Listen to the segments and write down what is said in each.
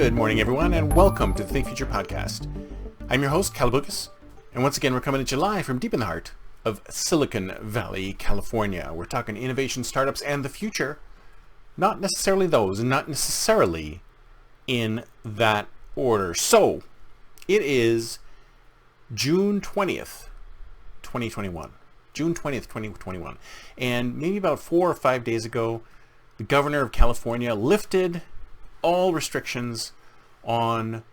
Good morning, everyone, and welcome to the Think Future podcast. I'm your host, Calabucas, and once again, we're coming at you live from deep in the heart of Silicon Valley, California. We're talking innovation, startups, and the future. Not necessarily those, and not necessarily in that order. So, it is June 20th, 2021. June 20th, 2021. And maybe about 4 or 5 days ago, the governor of California lifted all restrictions on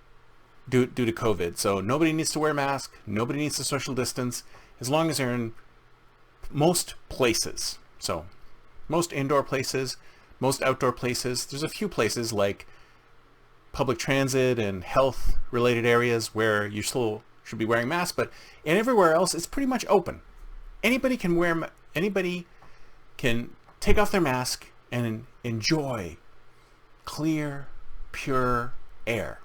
due to COVID. So nobody needs to wear a mask, nobody needs to social distance, as long as they're in most places. So most indoor places, most outdoor places. There's a few places like public transit and health related areas where you still should be wearing masks, but and everywhere else it's pretty much open. Anybody can take off their mask and enjoy clear, pure air.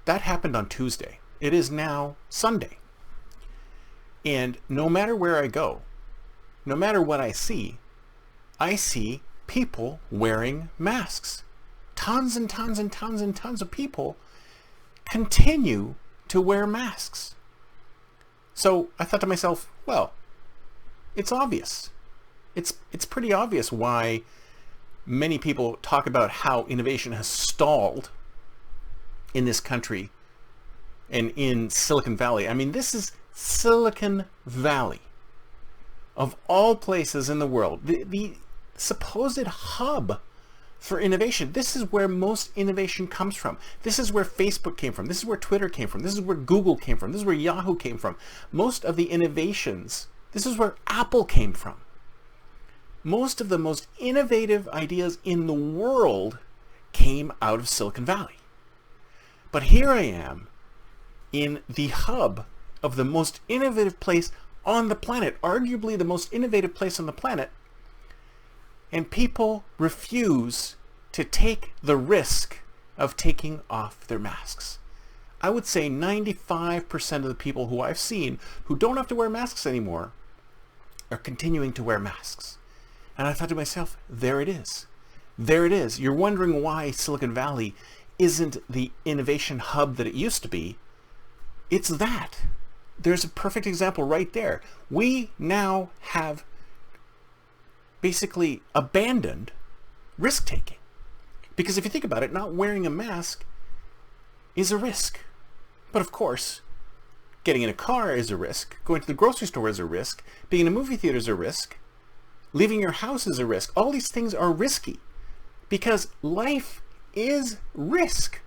That happened on Tuesday. It is now Sunday. And no matter where I go, no matter what I see people wearing masks. Tons and tons and tons and tons of people continue to wear masks. So I thought to myself, well, it's obvious. It's pretty obvious why many people talk about how innovation has stalled in this country and in Silicon Valley. I mean, this is Silicon Valley. Of all places in the world, the supposed hub for innovation. This is where most innovation comes from. This is where Facebook came from. This is where Twitter came from. This is where Google came from. This is where Yahoo came from. Most of the innovations, this is where Apple came from. Most of the most innovative ideas in the world came out of Silicon Valley. But here I am in the hub of the most innovative place on the planet, arguably the most innovative place on the planet, and people refuse to take the risk of taking off their masks. I would say 95% of the people who I've seen who don't have to wear masks anymore are continuing to wear masks. And I thought to myself, there it is. There it is. You're wondering why Silicon Valley isn't the innovation hub that it used to be. It's that. There's a perfect example right there. We now have basically abandoned risk-taking. Because if you think about it, not wearing a mask is a risk. But of course, getting in a car is a risk. Going to the grocery store is a risk. Being in a movie theater is a risk. Leaving your house is a risk. All these things are risky because life is risk.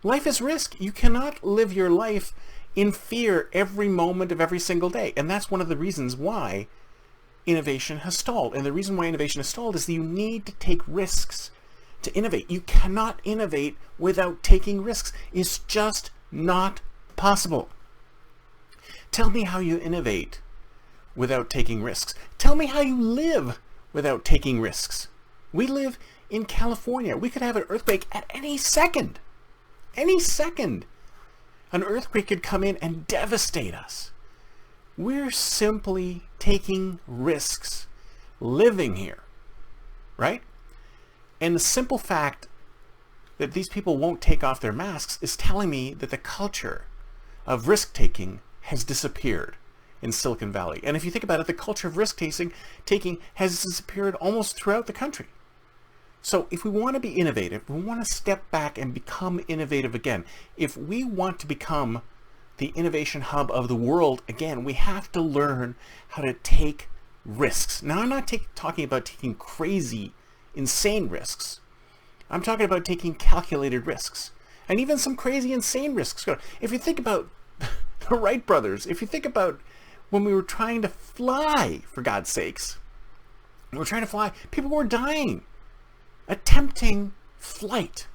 Life is risk. You cannot live your life in fear every moment of every single day. And that's one of the reasons why innovation has stalled. And the reason why innovation has stalled is that you need to take risks to innovate. You cannot innovate without taking risks. It's just not possible. Tell me how you innovate without taking risks. Tell me how you live without taking risks. We live in California. We could have an earthquake at any second. Any second. An earthquake could come in and devastate us. We're simply taking risks living here, right? And the simple fact that these people won't take off their masks is telling me that the culture of risk-taking has disappeared in Silicon Valley. And if you think about it, the culture of risk-taking has disappeared almost throughout the country. So if we want to be innovative, we want to step back and become innovative again. If we want to become the innovation hub of the world again, we have to learn how to take risks. Now, I'm not talking about taking crazy, insane risks. I'm talking about taking calculated risks. And even some crazy, insane risks. If you think about the Wright brothers, if you think about when we were trying to fly, for God's sakes, we were trying to fly, people were dying, attempting flight.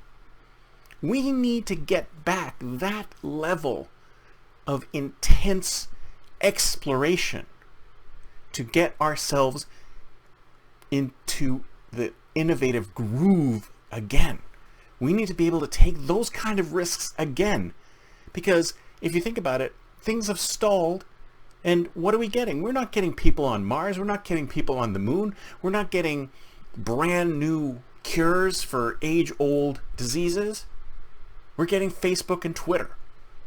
We need to get back that level of intense exploration to get ourselves into the innovative groove again. We need to be able to take those kind of risks again. Because if you think about it, things have stalled. And what are we getting? We're not getting people on Mars. We're not getting people on the moon. We're not getting brand new cures for age-old diseases, we're getting Facebook and Twitter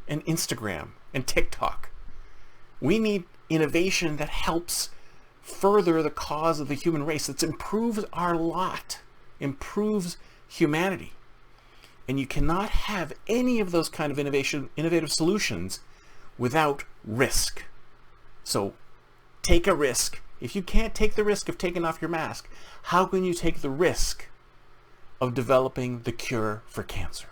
and Instagram and TikTok. We need innovation that helps further the cause of the human race, that improves our lot, improves humanity. And you cannot have any of those kind of innovative solutions without risk. So take a risk. If you can't take the risk of taking off your mask, how can you take the risk of developing the cure for cancer?